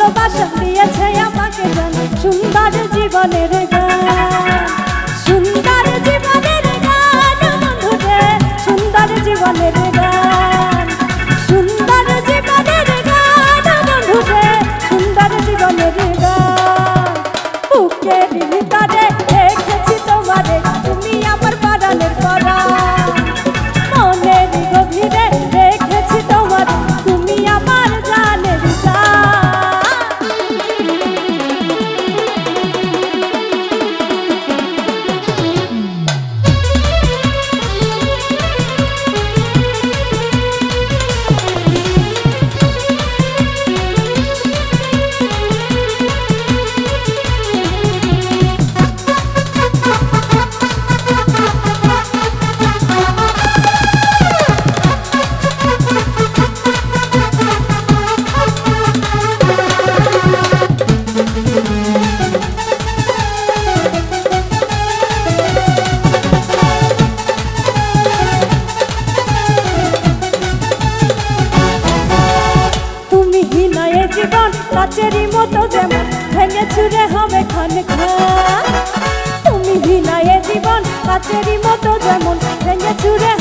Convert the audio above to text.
ভালোবাসা দিয়েছে আমাকে জান সুন্দর জীবনের গান, সুন্দর জীবনের গান বন্ধুরে, সুন্দর জীবনের গান, সুন্দর জীবনের গান বন্ধুরে, সুন্দর জীবনের গান। বুকের ভিতরে রেখেছি তোমারে, তুমি আমার পরাণের পরাণ, মনের গভীরে রেখেছি তোমারে, তুমি আমার জানের জান। জীবন কাচেরি মতো যেমন ভেঙে চুরে হবে খান খান, তুমি বিনায়ে জীবন কাচেরি মতো যেমন ভেঙে চুরে